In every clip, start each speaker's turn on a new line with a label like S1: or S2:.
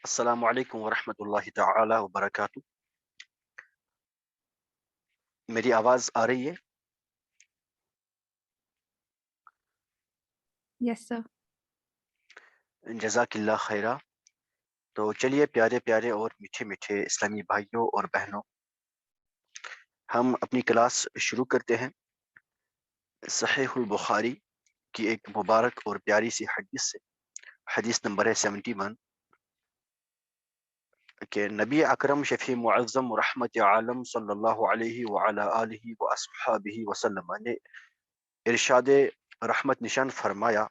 S1: السلام علیکم ورحمۃ اللہ تعالی وبرکاتہ۔ میری آواز آ رہی ہے؟
S2: یس سر۔
S1: جزاک اللہ خیرہ۔ تو چلیے پیارے پیارے اور میٹھے میٹھے اسلامی بھائیوں اور بہنوں، ہم اپنی کلاس شروع کرتے ہیں۔ صحیح البخاری کی ایک مبارک اور پیاری سی حدیث سے۔ حدیث نمبر ہے 71 کہ نبی اکرم شفیع معظم رحمت عالم صلی اللہ علیہ وعلی آلہ واصحابہ وسلم نے ارشاد رحمت نشان فرمایا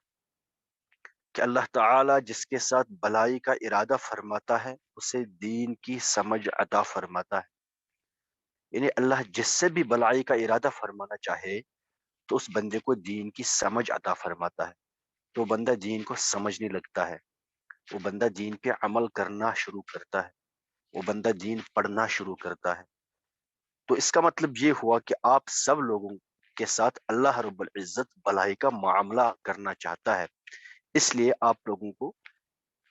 S1: کہ اللہ تعالی جس کے ساتھ بھلائی کا ارادہ فرماتا ہے اسے دین کی سمجھ عطا فرماتا ہے۔ یعنی اللہ جس سے بھی بھلائی کا ارادہ فرمانا چاہے تو اس بندے کو دین کی سمجھ عطا فرماتا ہے، تو بندہ دین کو سمجھنے لگتا ہے، وہ بندہ دین پہ عمل کرنا شروع کرتا ہے، وہ بندہ دین پڑھنا شروع کرتا ہے۔ تو اس کا مطلب یہ ہوا کہ آپ سب لوگوں کے ساتھ اللہ رب العزت بھلائی کا معاملہ کرنا چاہتا ہے، اس لیے آپ لوگوں کو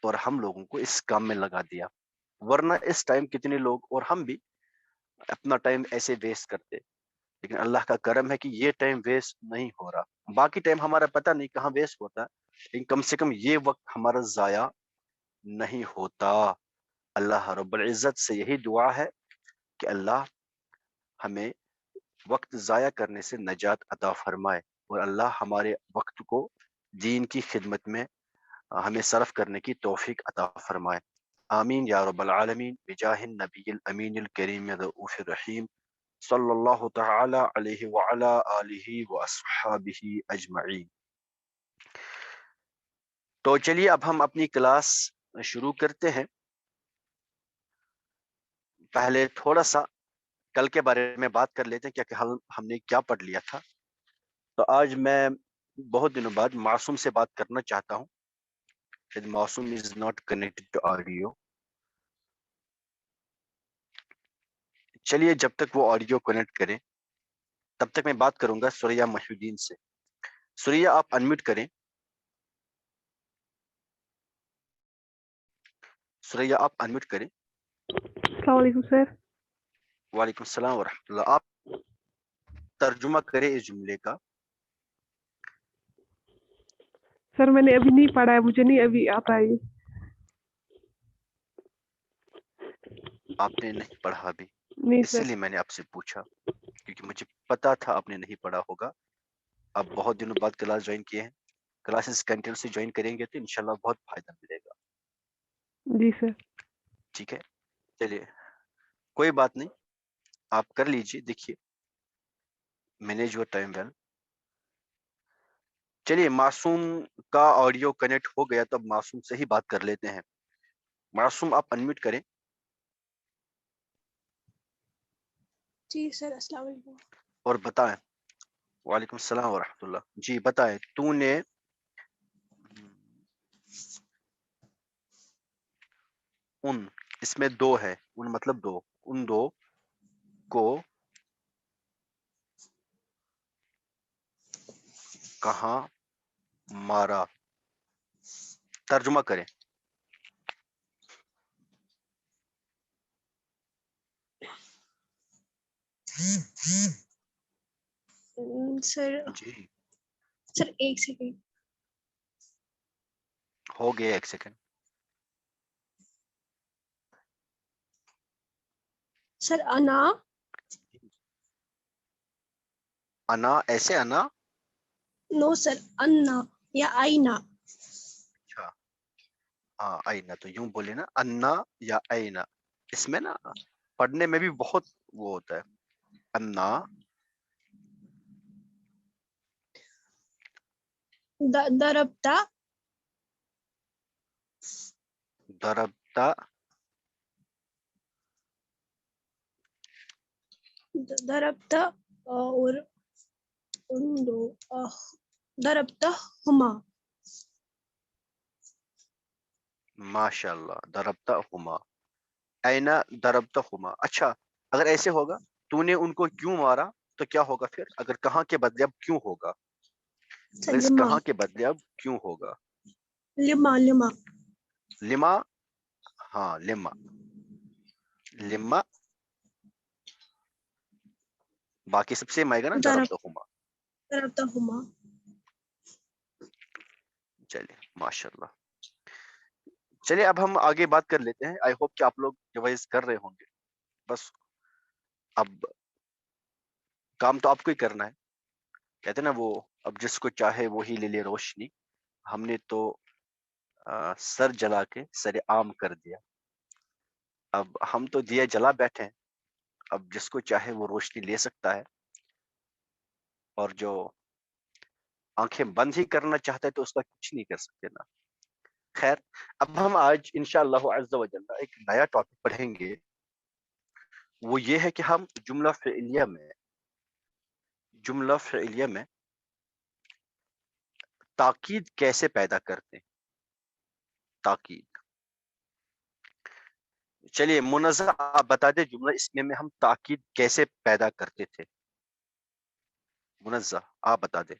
S1: اور ہم لوگوں کو اس کام میں لگا دیا۔ ورنہ اس ٹائم کتنے لوگ اور ہم بھی اپنا ٹائم ایسے ویسٹ کرتے، لیکن اللہ کا کرم ہے کہ یہ ٹائم ویسٹ نہیں ہو رہا۔ باقی ٹائم ہمارا پتہ نہیں کہاں ویسٹ ہوتا ہے، لیکن کم سے کم یہ وقت ہمارا ضائع نہیں ہوتا۔ اللہ رب العزت سے یہی دعا ہے کہ اللہ ہمیں وقت ضائع کرنے سے نجات عطا فرمائے، اور اللہ ہمارے وقت کو دین کی خدمت میں ہمیں صرف کرنے کی توفیق عطا فرمائے۔ آمین یا رب العالمین بجاہ النبی الامین الکریم الرؤوف الرحیم صلی اللہ تعالی علیہ وعلی آلہ واصحابہ اجمعین۔ تو چلیے اب ہم اپنی کلاس شروع کرتے ہیں۔ پہلے تھوڑا سا کل کے بارے میں بات کر لیتے ہیں کہ ہم نے کیا پڑھ لیا تھا۔ تو آج میں بہت دنوں بعد معصوم سے بات کرنا چاہتا ہوں۔ معصوم is not connected to audio۔ چلیے جب تک وہ آڈیو کنیکٹ کریں تب تک میں بات کروں گا سوریا محی الدین سے۔ سوریا آپ انمیوٹ کریں۔ سوریا آپ انمیوٹ کریں۔
S2: السلام علیکم سر۔
S1: وعلیکم السلام ورحمۃ اللہ۔ آپ ترجمہ کریں اس جملے کا۔
S2: سر میں نے ابھی نہیں پڑھا ہے، مجھے نہیں ابھی آتا ہے یہ۔
S1: آپ نے نہیں پڑھا ابھی؟
S2: نہیں
S1: اسی
S2: سر۔
S1: لیے میں نے آپ سے پوچھا، کیونکہ مجھے پتا تھا آپ نے نہیں پڑھا ہوگا۔ آپ بہت دنوں بعد کلاس جوائن کیے ہیں، کلاسز کنٹینیوسلی جوائن کریں گے تو انشاءاللہ بہت فائدہ ملے گا۔
S2: جی سر۔
S1: ٹھیک ہے، چلیے کوئی بات نہیں، آپ کر لیجئے، دیکھیے مینیج یور ٹائم ویل۔ چلیے معصوم کا آڈیو کنیکٹ ہو گیا تو اب معصوم سے ہی بات کر لیتے ہیں۔ معصوم آپ انمیوٹ کریں۔
S3: جی سر، السلام علیکم۔
S1: اور بتائیں۔ وعلیکم السلام ورحمۃ اللہ۔ جی بتائیں، تو نے ان، اس میں دو ہے، ان مطلب دو، ان دو کو کہاں مارا؟ ترجمہ کریں۔ جی
S3: سر ایک سیکنڈ۔
S1: ہو گیا، ایک سیکنڈ۔
S3: سر انا،
S1: انا ایسے انا؟
S3: نو سر، انا یا آئینہ۔
S1: اچھا ہاں، آئینہ تو یوں بولے نا، انا یا آئینہ۔ اس میں نا پڑھنے میں بھی بہت وہ ہوتا ہے۔ انا
S3: ضربتا،
S1: ضربتا،
S3: ضربتا اور ان دو، ضربتا ہما۔
S1: ماشاء اللہ، ضربتا ہما، اینا ضربتا ہما۔ اچھا اگر ایسے ہوگا تو نے ان کو کیوں مارا تو کیا ہوگا پھر؟ اگر کہاں کے بدلے اب کیوں ہوگا؟
S3: سر
S1: اگر اس
S3: لما،
S1: کہاں کے بدلے اب کیوں ہوگا؟
S3: لما، لما۔
S1: لما، ہاں لما، لما باقی سب سے آئے گا نا ضربتہما.
S3: ضربتہما.
S1: چلیے ماشاء اللہ. چلیے اب ہم آگے بات کر لیتے ہیں. آئی ہوپ کہ آپ لوگ ریوائز کر رہے ہوں گے. بس اب کام تو آپ کو ہی کرنا ہے. کہتے ہیں نا وہ اب جس کو چاہے وہی لے لے روشنی. ہم نے تو سر جلا کے سر عام کر دیا. اب ہم تو دیا جلا بیٹھے ہیں. اب جس کو چاہے وہ روشنی لے سکتا ہے، اور جو آنکھیں بند ہی کرنا چاہتا ہے تو اس کا کچھ نہیں کر سکتے نا. خیر، اب ہم آج انشاءاللہ عز و جل ایک نیا ٹاپک پڑھیں گے. وہ یہ ہے کہ ہم جملہ فعلیہ میں تاکید کیسے پیدا کرتے ہیں. تاکید. چلیے منزہ آپ بتا دیں جملہ اسمیہ میں ہم تاکید کیسے پیدا کرتے تھے. منزہ آپ بتا دیں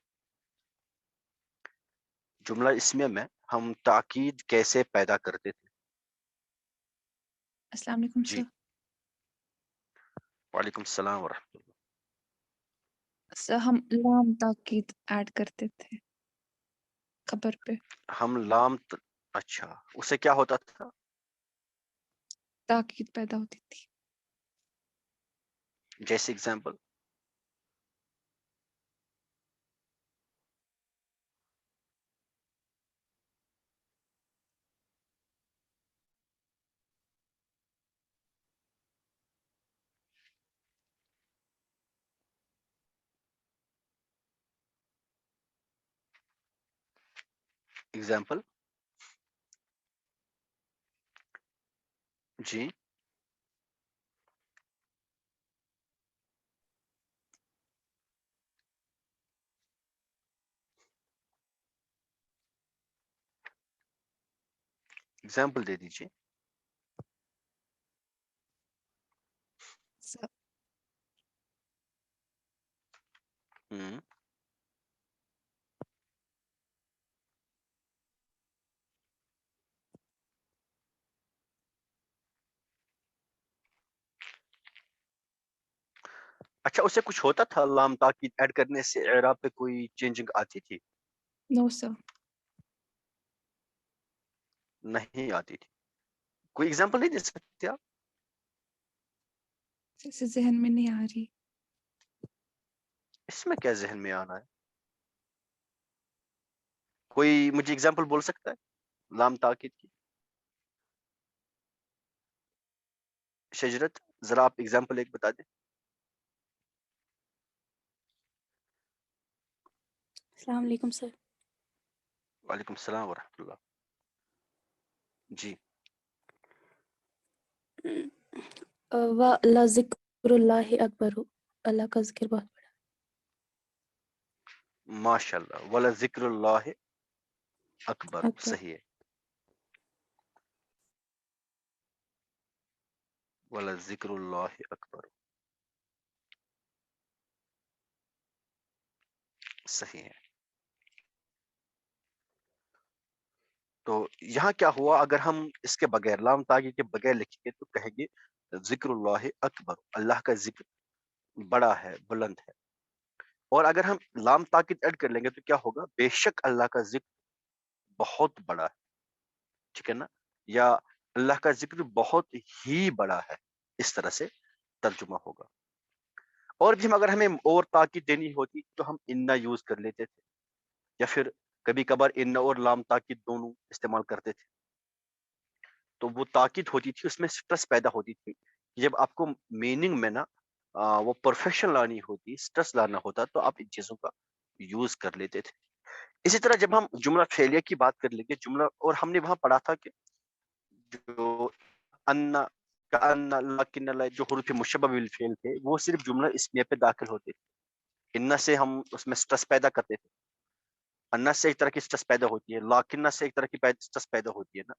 S1: جملہ اسمیہ میں ہم تاکید کیسے پیدا کرتے تھے.
S4: السلام علیکم
S1: جی
S4: سر.
S1: وعلیکم السلام ورحمۃ اللہ.
S4: سر ہم لام تاکید ایڈ کرتے تھے خبر پہ.
S1: ہم اچھا اس سے کیا ہوتا تھا.
S4: تاکید پیدا ہوتی تھی.
S1: جیسے اگزامپل. اگزامپل. جی اگزامپل دے دیجیے.
S4: سر
S1: ہوں اچھا اس سے کچھ ہوتا تھا لام تاکید ایڈ کرنے سے اعراب پہ کوئی چینجنگ آتی تھی.
S4: نو سر.
S1: نہیں آتی تھی. کوئی اگزامپل نہیں دے سکتے آپ.
S4: جیسے ذہن میں نہیں آ رہی.
S1: اس میں کیا ذہن میں آنا ہے. کوئی مجھے اگزامپل بول سکتا ہے لام تاکید کی. شجرت ذرا آپ اگزامپل ایک بتا دیں.
S5: السلام علیکم سر.
S1: وعلیکم السلام ورحمۃ اللہ. جی
S5: اللہ ذکر اللہ اکبر. اللہ کا ذکر بہت بڑا.
S1: ماشاء اللہ. وَلَذِكْرُ اللَّهِ اکبر.
S5: اکبر.
S1: صحیح ہے. وَلَذِكْرُ اللَّهِ اکبر. صحیح ہے. تو یہاں کیا ہوا اگر ہم اس کے بغیر لام تاکید کے بغیر لکھیں گے تو کہیں گے ذکر اللہ اکبر. اللہ کا ذکر بڑا ہے، بلند ہے. اور اگر ہم لام تاکید ایڈ کر لیں گے تو کیا ہوگا. بے شک اللہ کا ذکر بہت بڑا ہے. ٹھیک ہے نا. یا اللہ کا ذکر بہت ہی بڑا ہے. اس طرح سے ترجمہ ہوگا. اور بھی اگر ہمیں اور تاکید دینی ہوتی تو ہم انا یوز کر لیتے تھے، یا پھر کبھی کبھار ان اور لام تاکید دونوں استعمال کرتے تھے. تو وہ تاکید ہوتی تھی، اس میں سٹرس پیدا ہوتی تھی. جب آپ کو میننگ میں نا وہ پرفیکشن لانی ہوتی، سٹرس لانا ہوتا، تو آپ ان چیزوں کا یوز کر لیتے تھے. اسی طرح جب ہم جملہ فعلیہ کی بات کر لیں گے، جملہ اور ہم نے وہاں پڑھا تھا کہ جو ان کأن لکن جو حروف مشبہ بالفعل تھے وہ صرف جملہ اسمیہ پہ داخل ہوتے تھے. ان سے ہم اس میں سٹرس پیدا کرتے تھے. ان سے ایک طرح کی سٹرس پیدا ہوتی ہے، لاکن سے ایک طرح کی سٹرس پیدا ہوتی ہے نا.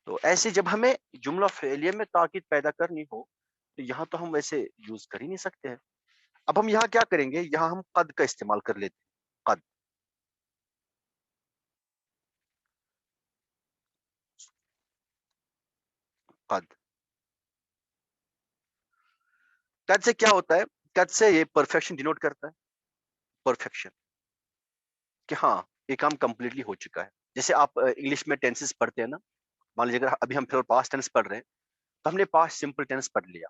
S1: تو ایسے جب ہمیں جملہ فعلیہ میں تاکید پیدا کرنی ہو تو یہاں تو ہم ویسے یوز کر ہی نہیں سکتے ہیں. اب ہم یہاں کیا کریں گے، یہاں ہم قد کا استعمال کر لیتے ہیں. قد. قد. قد سے کیا ہوتا ہے؟ قد سے یہ پرفیکشن ڈینوٹ کرتا ہے. پرفیکشن کہ ہاں یہ کام کمپلیٹلی ہو چکا ہے. جیسے آپ انگلش میں ٹینسز پڑھتے ہیں نا, مان لیجیے اگر ابھی ہم فی الحال پاسٹ ٹینس پڑھ رہے ہیں تو ہم نے پاسٹ سمپل ٹینس پڑھ لیا.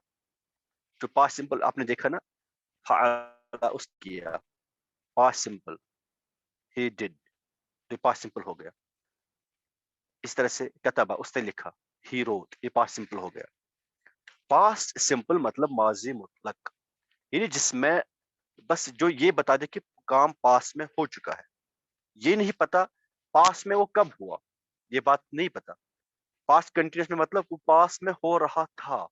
S1: جو پاسٹ سمپل آپ نے دیکھا نا, فعل اس کیا, پاسٹ سمپل ہی ڈڈ, یہ پاسٹ سمپل ہو گیا. اس طرح سے کتبہ اس نے لکھا, ہی روٹ, یہ پاسٹ سمپل ہو گیا. پاسٹ سمپل مطلب ماضی مطلق, یعنی جس میں بس جو یہ بتا دے کہ کام پاس میں ہو چکا ہے, یہ نہیں پتا پاس میں وہ کب ہوا, یہ بات نہیں پتا. پاسٹ کنٹینیوس میں مطلب وہ پاس میں ہو رہا تھا,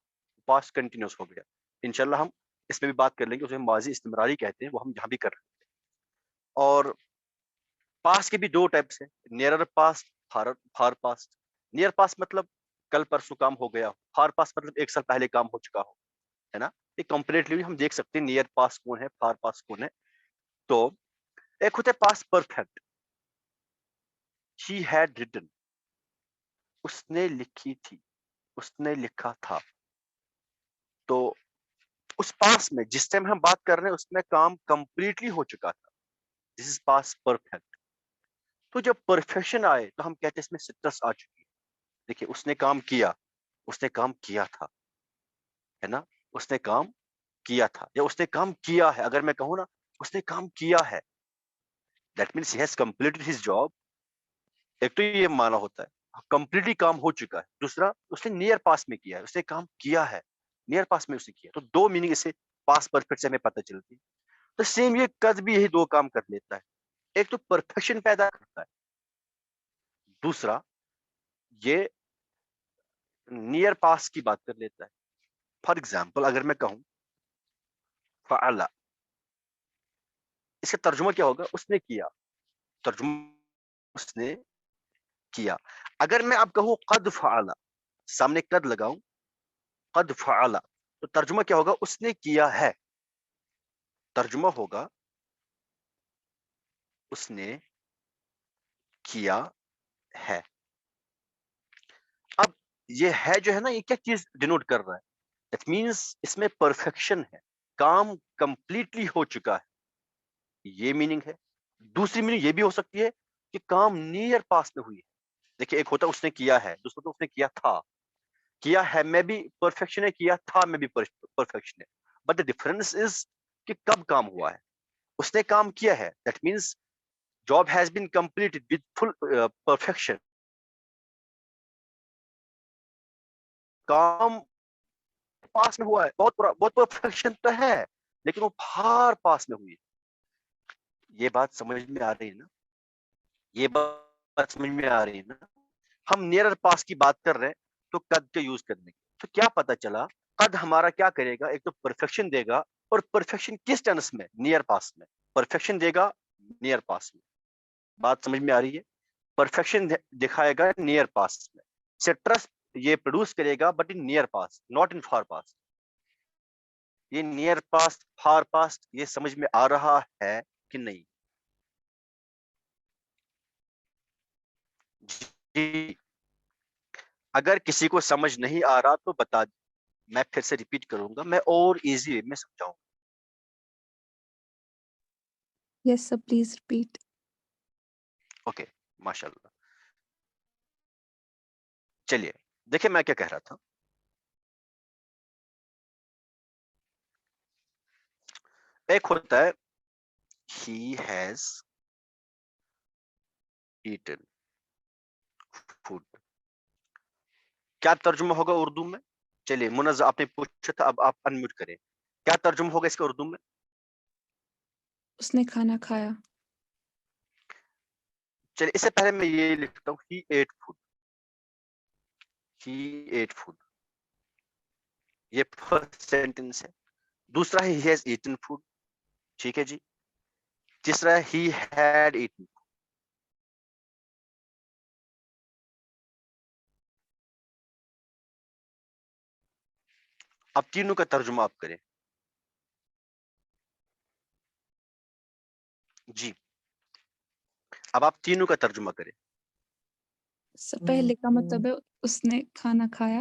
S1: پاسٹ کنٹینیوس ہو گیا. انشاءاللہ ہم اس میں بھی بات کر لیں گے, اسے ماضی استمراری کہتے ہیں, وہ ہم یہاں بھی کر رہے ہیں. اور پاسٹ کے بھی دو ٹائپس ہیں, nearer past, for past. Near past مطلب کل پرسوں کام ہو گیا, فار پاسٹ مطلب ایک سال پہلے کام ہو چکا ہو, ہے نا. یہ کمپلیٹلی ہم دیکھ سکتے ہیں نیئر پاسٹ کون ہے, فار پاسٹ کون ہے. تو ایک ہوتا ہے past perfect, she had written, اس نے لکھی تھی, اس نے لکھا تھا. تو اس پاس میں جس ٹائم ہم بات کر رہے ہیں اس میں کام کمپلیٹلی ہو چکا تھا. دس از پاس پرفیکٹ. تو جب پرفیکشن آئے تو ہم کہتے ہیں اس میں سٹرس آ چکی ہے. دیکھیے اس نے کام کیا, اس نے کام کیا تھا, ہے نا, اس نے کام کیا تھا, یا اس نے کام کیا ہے. اگر میں کہوں نا اس نے کام کیا ہے, that means he has completed his job. ایک تو یہ مانا ہوتا ہے کمپلیٹلی کام ہو چکا ہے, دوسرا اس نے نیئر پاس میں کیا ہے, اس نے کام کیا ہے, نیئر پاس میں اس نے کیا. تو دو میننگ اسے پاس پرفیکٹ سے ہمیں پتہ چلتی ہے. تو سیم یہ قد بھی یہی دو کام کر لیتا ہے, ایک تو پرفیکشن پیدا کرتا ہے, دوسرا یہ نیئر پاس کی بات کر لیتا ہے. فار ایگزامپل اگر میں کہوں فعل, اس کا ترجمہ کیا ہوگا؟ اس نے کیا. ترجمہ اس نے کیا. اگر میں اب کہوں قد فعل, سامنے قد لگاؤں, قد فعل, تو ترجمہ کیا ہوگا؟ اس نے کیا ہے. ترجمہ ہوگا اس نے کیا ہے. اب یہ ہے جو ہے نا, یہ کیا چیز ڈینوٹ کر رہا ہے؟ دیٹ مینس اس میں پرفیکشن ہے, کام کمپلیٹلی ہو چکا ہے, یہ میننگ ہے. دوسری میننگ یہ بھی ہو سکتی ہے کہ کام نیئر پاس میں ہوئی ہے. دیکھیے ایک ہوتا ہے اس نے کیا ہے, دوسرا تو اس نے کیا تھا. کیا ہے میں بھی پرفیکشن ہے, کیا تھا میں بھی پرفیکشن ہے. بٹ دا ڈفرنس از کہ کب کام ہوا ہے. اس نے کام کیا ہے, that means job has been completed with full perfection. کام پاس میں ہوا ہے, بہت پرفیکشن تو ہے, لیکن وہ فار پاس میں ہوئی ہے. یہ بات سمجھ میں آ رہی ہے نا, یہ بات سمجھ میں آ رہی ہے نا. ہم نیئر پاس کی بات کر رہے ہیں تو قد کا یوز کرنے کی. تو کیا پتا چلا قد ہمارا کیا کرے گا؟ ایک تو پرفیکشن دے گا, اور پرفیکشن کس ٹینس میں؟ نیئر پاس میں. پرفیکشن دے گا نیئر پاس میں. بات سمجھ میں آ رہی ہے؟ پرفیکشن دکھائے گا نیئر پاس میں. سٹرس یہ پروڈیوس کرے گا but in near pass, not in far pass. یہ نیئر پاس فار پاس یہ سمجھ میں آ رہا ہے کہ نہیں؟ جی, اگر کسی کو سمجھ نہیں آ رہا تو بتا دیں, میں پھر سے ریپیٹ کروں گا, میں اور ایزی وے میں سمجھاؤں.
S4: Yes, sir, please repeat.
S1: Okay, ماشاء اللہ. چلیے دیکھیں میں کیا کہہ رہا تھا. ایک ہوتا ہے he has eaten food. کیا ترجمہ ہوگا اردو میں؟ چلیے منزہ آپ نے پوچھا تھا, اب آپ انمیوٹ کریں. کیا ترجمہ ہوگا اس کا اردو میں؟
S4: اس نے کھانا کھایا.
S1: چلیے اس سے پہلے میں یہ لکھتا ہوں he ate food. he ate food, یہ فرسٹ سینٹنس ہے. دوسرا ہے he has eaten food, ٹھیک ہے جی. تیسرا ہے he had eaten. اب تینوں کا ترجمہ آپ کریں. جی, اب آپ تینوں کا ترجمہ کریں.
S4: سر پہلے کا مطلب ہے اس نے کھانا کھایا.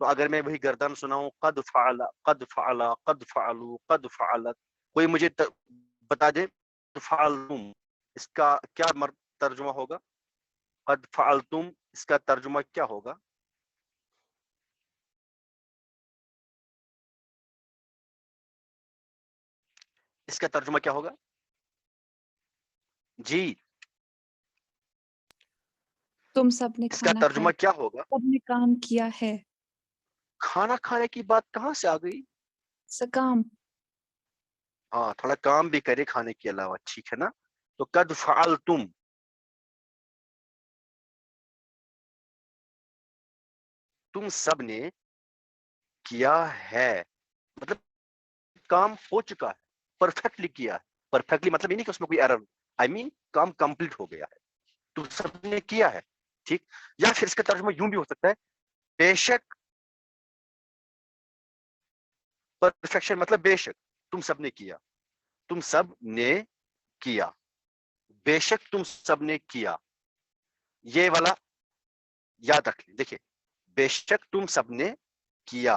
S1: تو اگر میں وہی گردان سناؤں قد فعل قد فعل قد فعلوا قد فعلت، کوئی مجھے بتا دے فعلتم اس کا کیا ترجمہ ہوگا؟ قد فعلتم اس کا ترجمہ کیا ہوگا؟ اس کا ترجمہ کیا ہوگا جی؟
S4: تم سب نے
S1: اس کا
S4: کھانا
S1: ترجمہ
S4: کھایا،
S1: کیا ہوگا؟
S4: سب نے کام کیا ہے.
S1: کھانا کھانے کی بات کہاں سے آ گئی؟
S4: سکام.
S1: ہاں تھوڑا کام بھی کرے کھانے کے علاوہ، ٹھیک ہے نا؟ تو قد فعلتم، تم سب نے کیا ہے، مطلب کام ہو چکا ہے، پرفیکٹلی کیا ہے. پرفیکٹلی مطلب یہ نہیں کہ اس میں کوئی ایرر، آئی مین کام کمپلیٹ ہو گیا ہے، تم سب نے کیا ہے. ٹھیک، یا پھر اس کا ترجمہ یوں بھی ہو سکتا ہے بے شک، پرفیکشن مطلب بے شک تم سب نے کیا، تم سب نے کیا، بے شک تم سب نے کیا. یہ والا یاد رکھ لیں، دیکھیں بے شک تم سب نے کیا،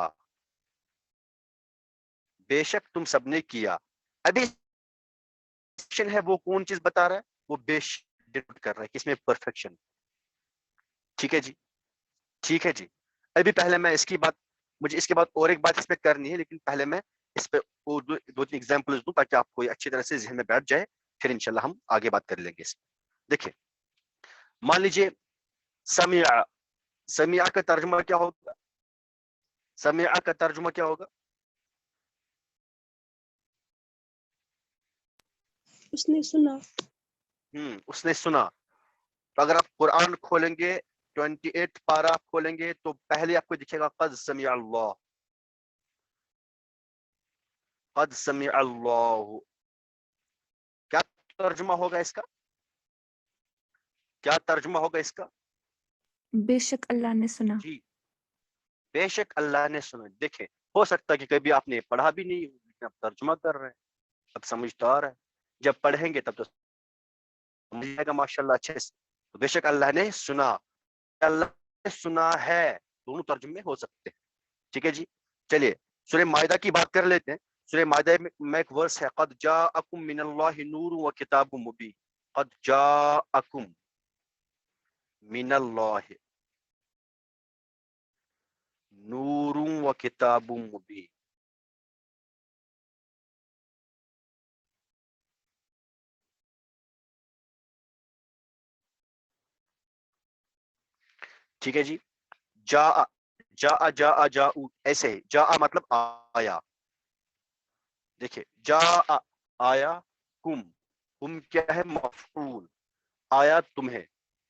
S1: بے شک تم سب نے کیا. ابھی ہے وہ کون چیز بتا رہا ہے؟ وہ بے شک کر رہا ہے کہ اس میں پرفیکشن. ٹھیک ہے جی، ٹھیک ہے جی. ابھی پہلے میں اس کی بات، مجھے اس کے بعد اور ایک بات اس پہ کرنی ہے، لیکن پہلے میں اس پہ دو تین ایگزامپلز دوں تاکہ آپ کو اچھی طرح سے ذہن میں بیٹھ جائے، پھر انشاءاللہ ہم آگے بات کر لیں گے اس میں. دیکھیں مان لیجئے سمع، سمع کا ترجمہ کیا ہوگا؟ سمع کا ترجمہ کیا ہوگا؟
S3: اس نے سنا.
S1: اس نے سنا. تو اگر آپ قرآن کھولیں گے 28 پارہ آپ کھولیں گے تو پہلے آپ کو دکھے گا قد سمع اللہ، قد سمع اللہ. کیا ترجمہ ہوگا اس کا؟ کیا ترجمہ ہوگا اس کا؟
S4: بے شک اللہ نے سنا.
S1: جی بے شک اللہ نے سنا. دیکھیں ہو سکتا ہے کہ کبھی آپ نے پڑھا بھی نہیں، لیکن آپ ترجمہ کر رہے ہیں، اب سمجھدار ہے. جب پڑھیں گے تب تو سمجھ جائے گا ماشاءاللہ اچھے سے. تو بے شک اللہ نے سنا، اللہ نے سنا ہے، دونوں ترجمے ہو سکتے ہیں. ٹھیک ہے جی. چلیے سورہ مائدہ کی بات کر لیتے ہیں. سورہ مائدہ میں ایک ورس ہے قد جاءکم من اللہ نور و کتاب مبین. قد جاءکم من اللہ نور و کتاب مبین. ٹھیک ہے جی. جا جا جا جاؤ، ایسے جا مطلب آیا. دیکھیں جا آیا، کم، کم کیا ہے؟ مفعول. آیا تمہیں،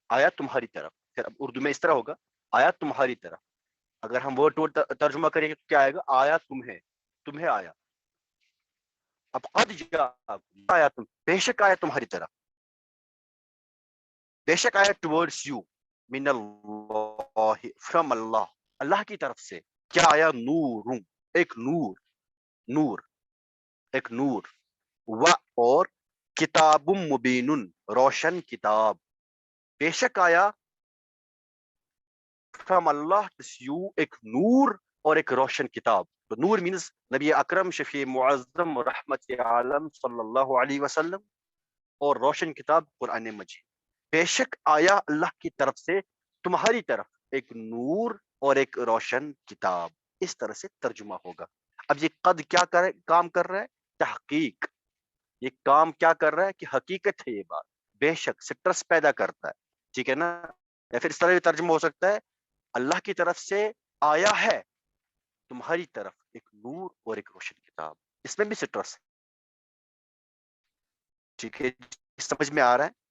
S1: آیا تمہاری طرف. پھر اب اردو میں اس طرح ہوگا آیا تمہاری طرف. اگر ہم ورڈ ٹو ورڈ ترجمہ کریں گے تو کیا آئے گا؟ آیا تمہیں، تمہیں آیا. اب قد جا آیا تم، بے شک آیا تمہاری طرف، بے شک آیا ٹورڈس یو، من اللہ فرام اللہ، اللہ کی طرف سے. کیا آیا؟ نور، ایک نور، نور ایک نور، و اور کتاب مبین روشن کتاب. بے شک آیا فرام اللہ یو ایک نور اور ایک روشن کتاب. تو نور مینز نبی اکرم شفیع معظم رحمت عالم صلی اللہ علیہ وسلم، اور روشن کتاب قرآن مجید. بے شک آیا اللہ کی طرف سے تمہاری طرف ایک نور اور ایک روشن کتاب. اس طرح سے ترجمہ ہوگا. اب یہ قد کیا کام کر رہا ہے؟ تحقیق. یہ کام کیا کر رہا ہے کہ حقیقت ہے یہ بات، بے شک سٹرس پیدا کرتا ہے. ٹھیک ہے نا؟ یا پھر اس طرح بھی ترجمہ ہو سکتا ہے اللہ کی طرف سے آیا ہے تمہاری طرف ایک نور اور ایک روشن کتاب. اس میں بھی سٹرس ہے. ٹھیک ہے سمجھ میں آ رہا ہے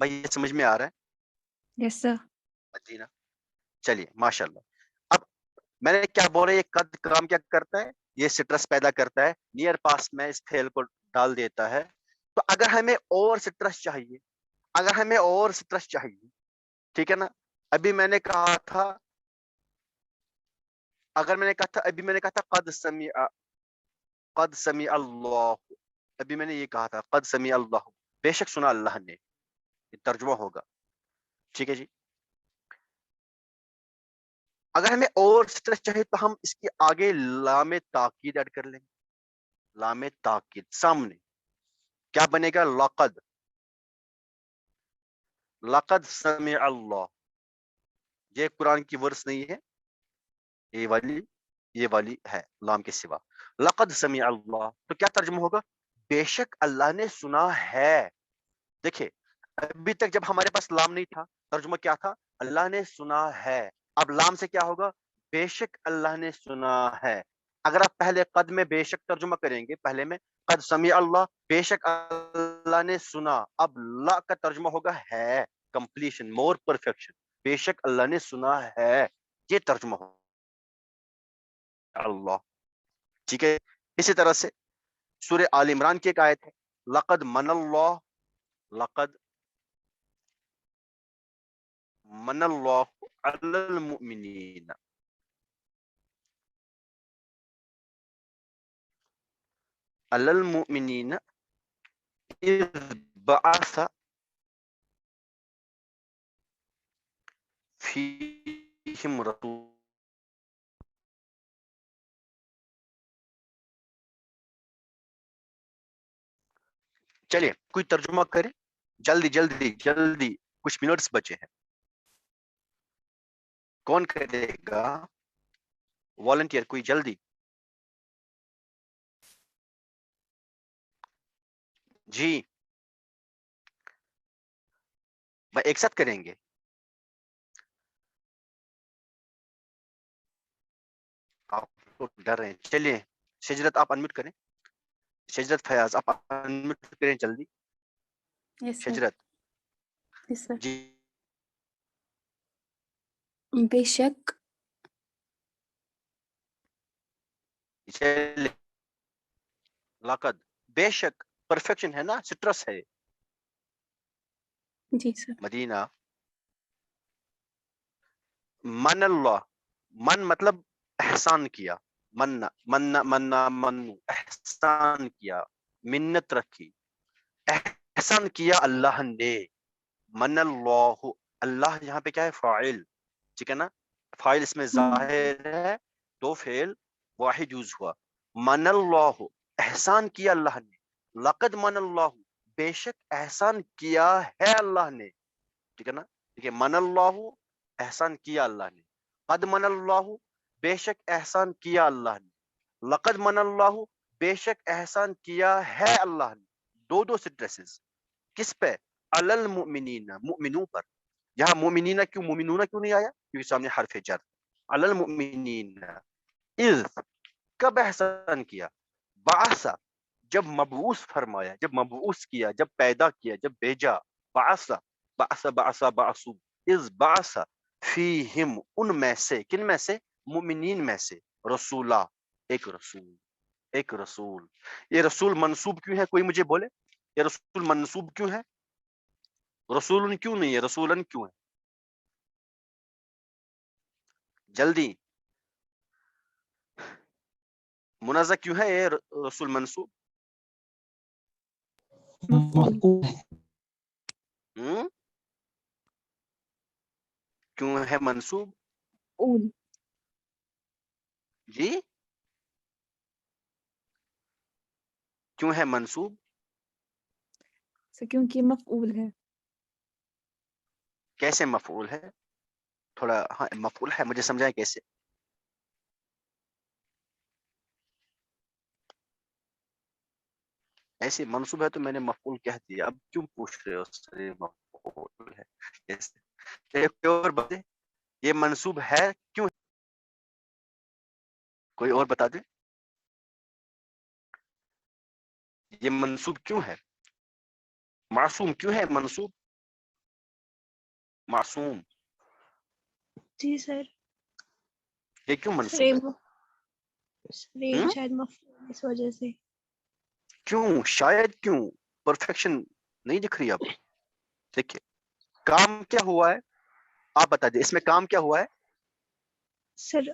S1: بھائی؟ یہ سمجھ میں آ رہا ہے؟
S4: یس سر.
S1: جی نا. چلیے ماشاءاللہ. اب میں نے کیا بولا، یہ قد کام کیا کرتا ہے؟ یہ سٹرس پیدا کرتا ہے، نیئر پاس میں اس فعل کو ڈال دیتا ہے. تو اگر ہمیں اور سٹرس چاہیے، اگر ہمیں اور سٹرس چاہیے، ٹھیک ہے نا؟ ابھی میں نے کہا تھا، اگر میں نے کہا تھا، ابھی میں نے کہا تھا قد سمع اللہ، ابھی میں نے یہ کہا تھا قد سمع اللہ، بے شک سنا اللہ نے. یہ ترجمہ ہوگا. ٹھیک ہے جی. اگر ہمیں اور اسٹریس چاہیے تو ہم اس کے آگے لام تاکید ایڈ کر لیں گے. لام تاکید سامنے کیا بنے گا؟ لقد. لقد سمع اللہ. یہ قرآن کی ورس نہیں ہے، یہ والی ہے لام کے سوا. لقد سمع اللہ تو کیا ترجمہ ہوگا؟ بے شک اللہ نے سنا ہے. دیکھیں ابھی تک جب ہمارے پاس لام نہیں تھا ترجمہ کیا تھا؟ اللہ نے سنا ہے. اب لام سے کیا ہوگا؟ بے شک اللہ نے سنا ہے. اگر آپ پہلے قد میں بے شک ترجمہ کریں گے، پہلے میں قد سمع اللہ بے شک اللہ نے سنا، اب لا کا ترجمہ ہوگا ہے، کمپلیشن، مور پرفیکشن. بے شک اللہ نے سنا ہے، یہ ترجمہ ہوگا اللہ. ٹھیک ہے. اسی طرح سے سورہ آل عمران کی ایک آیت ہے، لقد من اللہ، لقد من اللہ علی المؤمنین. علی المؤمنین اذ بعث فیہم رسول. چلیے کوئی ترجمہ کرے جلدی جلدی جلدی، کچھ منٹس بچے ہیں. کون کرے گا؟ والنٹیئر کوئی جلدی. جی ایک ساتھ کریں گے. آپ لوگ ڈر رہے ہیں. چلیے شجرت آپ انمیوٹ کریں، شجرت فیاض آپ انمیوٹ کریں جلدی.
S5: یس سر.
S1: شجرت
S5: یس سر.
S1: جی.
S5: بے شک.
S1: چلیے لقد بے شک پرفیکشن ہے نا، سٹرس ہے.
S5: جی سر.
S1: مدینہ. من اللہ، من مطلب احسان کیا، من منو احسان کیا، منت رکھی، احسان کیا اللہ نے. من اللہ، اللہ یہاں پہ کیا ہے؟ فاعل. ٹھیک ہے نا، فاعل اس میں ظاہر ہے، دو فعل واحد یوز ہوا. من اللہ احسان کیا اللہ نے. لقد من اللہ بے شک احسان کیا ہے اللہ نے. ٹھیک ہے نا. ٹھیک ہے، من اللہ احسان کیا اللہ نے. قد من اللہ بے شک احسان کیا اللہ نے. لقد من اللہ بے شک احسان کیا ہے اللہ نے. دو دو سٹریسز کس پہ؟ علی المؤمنین، مؤمنوں پر. یہاں مومنین کیوں، مومنون کیوں نہیں آیا؟ کیونکہ سامنے حرف جر. علی المؤمنین اذ کب احسان کیا؟ بعث جب مبعوث فرمایا، جب مبعوث کیا، جب پیدا کیا، جب بھیجا. بعث بعثو اذ بعث فیہم ان میں سے، کن میں سے؟ مومنین میں سے. رسولہ ایک رسول، ایک رسول. یہ رسول منصوب کیوں ہے؟ کوئی مجھے بولے یہ رسول منصوب کیوں ہے؟ رسولن کیوں نہیں ہے، رسولن کیوں ہے؟ جلدی. منازع کیوں ہے یہ رسول منصوب؟
S5: مفعول.
S1: کیوں ہے منصوب؟
S4: اول
S1: جی کیوں ہے منصوب؟
S4: کیونکہ مفعول ہے.
S1: کیسے مفعول ہے؟ تھوڑا ہاں مفعول ہے، مجھے سمجھائیں کیسے. ایسے منصوب ہے تو میں نے مفعول کہہ دیا، اب کیوں پوچھ رہے ہو سر یہ مفعول ہے کیسے؟ ایک اور بات، یہ منصوب ہے کیوں؟ کوئی اور بتا دے یہ منصوب کیوں ہے؟ معصوم کیوں ہے منصوب؟ معصوم
S3: جی سر.
S1: یہ کیوں منصوب ہے؟
S3: سر شاید مفعول اس وجہ سے.
S1: کیوں؟ شاید کیوں؟ پرفیکشن نہیں دکھ رہی اب. دیکھیے کام کیا ہوا ہے، آپ بتا دیں اس میں کام کیا ہوا ہے؟
S3: سر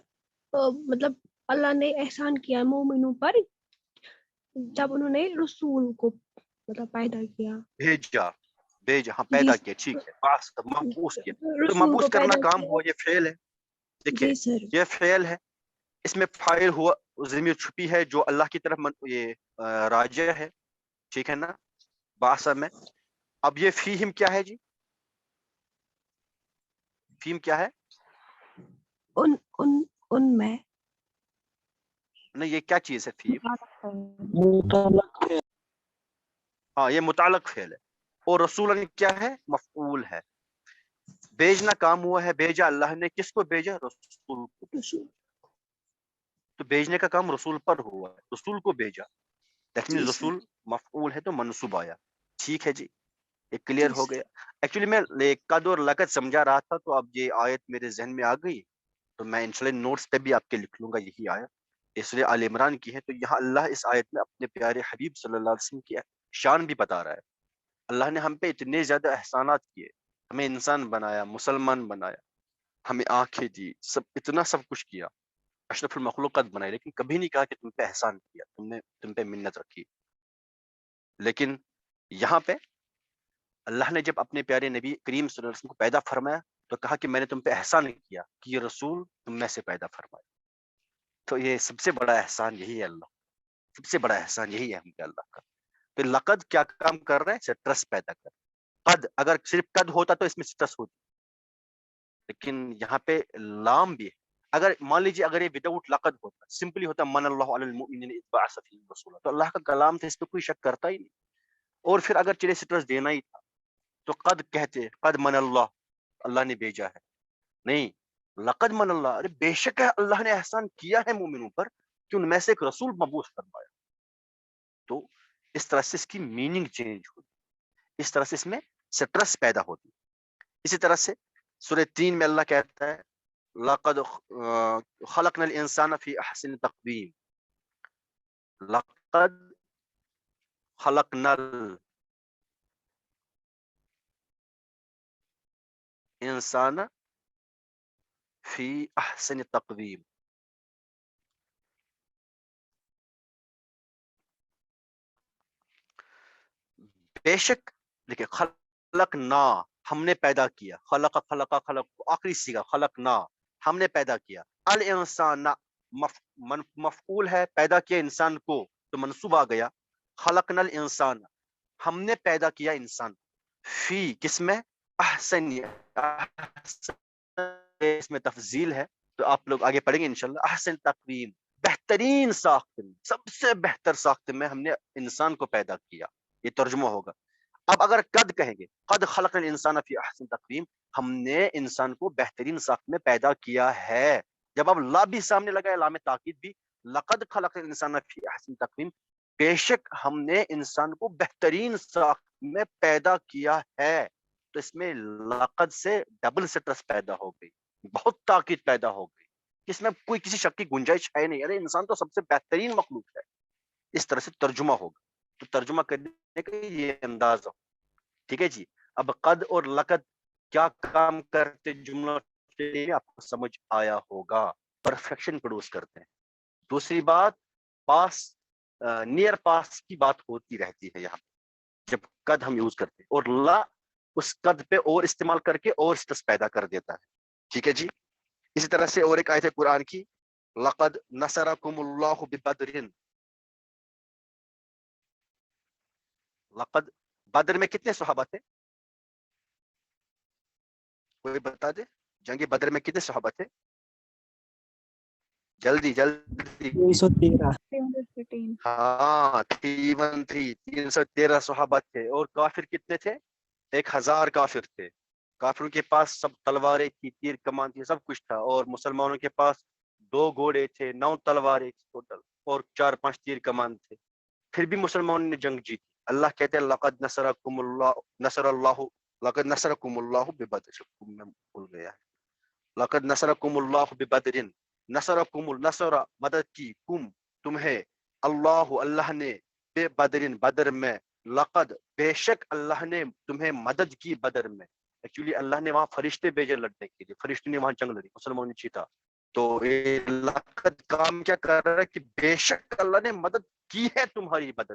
S3: مطلب اللہ نے احسان کیا مومنوں پر جب انہوں نے رسول کو مطلب پیدا کیا.
S1: بھیجا، بھیجا ہاں
S3: جی
S1: پیدا کیا، ٹھیک ہے. مبعوث کیا تو
S3: رسول
S1: مبعوث
S3: کو
S1: کرنا
S3: پیدا
S1: کام
S3: کیا.
S1: ہوا، یہ فعل ہے. دیکھیے
S3: جی سر
S1: یہ فعل ہے، اس میں فاعل ہوا ضمیر چھپی ہے جو اللہ کی طرف یہ راجع ہے، ٹھیک ہے نا باسا میں. اب یہ فیہم کیا ہے جی؟ فیم کیا ہے؟
S3: ان میں
S1: نہیں یہ کیا چیز ہے فیم؟
S4: مطابق ہے۔
S1: ہاں یہ متعلق فعل ہے، اور رسولن کیا ہے؟ مفعول ہے. بھیجنا کام ہوا ہے، بھیجا اللہ نے، کس کو بھیجا؟ رسول کو.
S3: رسول
S1: تو بھیجنے کا کام رسول پر ہوا ہے، رسول کو بھیجا، دیٹ
S3: جی
S1: مینز
S3: سر
S1: رسول مفعول ہے تو منصوب آیا. ٹھیک ہے جی، یہ کلیئر
S3: جی
S1: ہو
S3: سر
S1: گیا. ایکچولی میں قد اور لقد سمجھا رہا تھا، تو اب یہ آیت میرے ذہن میں آ گئی، تو میں انشاءاللہ نوٹس پہ بھی آپ کے لکھ لوں گا یہی آیت. اس لیے آل عمران کی ہے، تو یہاں اللہ اس آیت میں اپنے پیارے حبیب صلی اللہ علیہ وسلم کی شان بھی بتا رہا ہے. اللہ نے ہم پہ اتنے زیادہ احسانات کیے، ہمیں انسان بنایا، مسلمان بنایا، ہمیں آنکھیں دی، سب اتنا سب کچھ کیا، اشرف المخلوقات بنائے، لیکن کبھی نہیں کہا کہ تم پہ احسان کیا، تم پہ منت رکھی. لیکن یہاں پہ اللہ نے جب اپنے پیارے نبی کریم صلی اللہ علیہ وسلم کو پیدا فرمایا تو کہا کہ میں نے تم پہ احسان کیا کہ یہ رسول تم میں سے پیدا فرمایا. تو یہ سب سے بڑا احسان یہی ہے، اللہ سب سے بڑا احسان یہی ہے ہم پہ اللہ کا. پھر لقد کیا کام کر رہے ہیں؟ سٹرس پیدا کر. قد اگر صرف قد ہوتا تو اس میں سٹرس ہوتی، لیکن یہاں پہ لام بھی ہے. اگر مان لیجیے اگر یہ وداؤٹ لقد ہوتا، سمپلی ہوتا من اللہ علی المؤمنین اذ بعث فیہم رسولا، تو اللہ کا کلام تھا، اس پہ کوئی شک کرتا ہی نہیں. اور پھر اگر چلے سٹرس دینا ہی تھا تو قد کہتے، قد من اللہ، اللہ نے بھیجا ہے. نہیں، لقد من اللہ، ارے بے شک ہے اللہ نے احسان کیا ہے مومنوں پر کہ ان میں سے ایک رسول مبعوث فرمایا. تو اس طرح سے اس کی میننگ چینج ہوتی، اس طرح سے اس میں سٹرس پیدا ہوتی. اسی طرح سے سورہ 3 میں اللہ کہتا ہے لقد خلقنا الانسان فی احسن تقویم. لقد خلقنا الانسان فی احسن تقویم. بے شک، دیکھیں خلقنا ہم نے پیدا کیا، خلق آخری صیغہ خلقنا ہم نے پیدا کیا. الانسان مفعول ہے، پیدا کیا انسان کو تو منصوب آ گیا. خلقنا الانسان ہم نے پیدا کیا انسان، فی کس میں؟ احسن، اس میں تفضیل ہے تو آپ لوگ آگے پڑھیں گے انشاءاللہ. احسن تقویم، بہترین ساخت میں، سب سے بہتر ساخت میں ہم نے انسان کو پیدا کیا. یہ ترجمہ ہوگا. اب اگر قد کہیں گے، قد خلق الانسان فی احسن تقویم، ہم نے انسان کو بہترین ساخت میں پیدا کیا ہے. جب اب لا بھی سامنے لگا، لام تاکید بھی، لقد خلق الانسان فی احسن تقویم، بے شک ہم نے انسان کو بہترین ساخت میں پیدا کیا ہے. تو اس میں لقد سے ڈبل سٹرس پیدا ہو گئی، بہت تاکید پیدا ہو گئی، اس میں کوئی کسی شک کی گنجائش ہے نہیں. ارے انسان تو سب سے بہترین مخلوق ہے. اس طرح سے ترجمہ ہوگا. تو ترجمہ کرنے کا یہ انداز ہو. ٹھیک ہے جی. اب قد اور لقد کیا کام کرتے جملوں کے لیے آپ کو سمجھ آیا ہوگا. پرفیکشن پروڈیوس کرتے ہیں. دوسری بات، پاس نیئر پاس کی بات ہوتی رہتی ہے یہاں جب قد ہم یوز کرتے ہیں، اور لا اس قد پہ اور استعمال کر کے اور سٹرس پیدا کر دیتا ہے. ٹھیک ہے جی. اسی طرح سے اور ایک آیت ہے قرآن کی، لقد نصرکم اللہ ببدر. لقد بدر میں کتنے صحابہ تھے؟ کوئی بتا دے. جنگ بدر میں کتنے صحابہ تھے؟ جلدی جلدی.
S6: 313
S4: 315
S1: ہاں 313 صحابہ تھے. اور کافر کتنے تھے؟ 1000 کافر تھے. کافروں کے پاس سب تلواریں تھی، تیر کمان تھی، سب کچھ تھا. اور مسلمانوں کے پاس 2 گھوڑے تھے، 9 تلواریں ٹوٹل، اور 4-5 تیر کمان تھے. پھر بھی مسلمانوں نے جنگ جیتی. اللہ کہتے ہیں لقد نصرکم اللہ ببدر. میں بھول گیا. لقد نصرکم اللہ ببدر. نصرکم النصر، مدد کی، کم تمہیں، اللہ نے، بے بدرین بدر میں، لقد بے شک اللہ نے تمہیں مدد کی بدر میں. ایکچولی اللہ نے وہاں فرشتے بھیجے لڑنے کے لیے، فرشتے نے وہاں جنگ لڑی، مسلمانوں نے جیتا. تو لقد کام کیا کر رہا ہے کہ بے شک اللہ نے مدد کی ہے تمہاری بدر.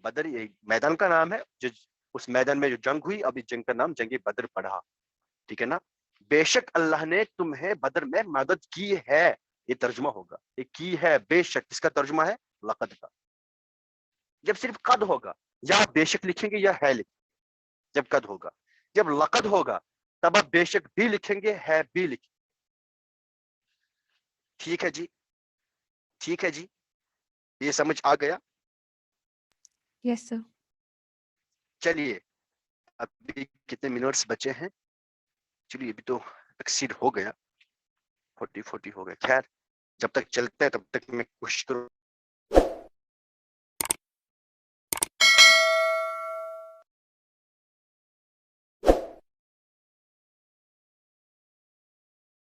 S1: بدر ایک میدان کا نام ہے، جو اس میدان میں جو جنگ ہوئی، اب اس جنگ کا نام جنگ بدر پڑھا. ٹھیک ہے نا. بے شک اللہ نے تمہیں بدر میں مدد کی ہے، یہ ترجمہ ہوگا، یہ کی ہے بے شک، اس کا ترجمہ ہے لقد کا. جب صرف قد ہوگا یا بے شک لکھیں گے یا ہے لکھیں گے، جب قد ہوگا. جب لقد ہوگا تب آپ بے شک بھی لکھیں گے، ہے بھی لکھیں گے. ٹھیک ہے جی، ٹھیک ہے جی، یہ سمجھ آ گیا.
S4: یس سر.
S1: چلیے ابھی کتنے منٹس بچے ہیں؟ چلیے ابھی تو ایکسیڈ ہو گیا، 40 ہو گیا. خیر جب تک چلتے ہیں تب تک میں کوشش کروں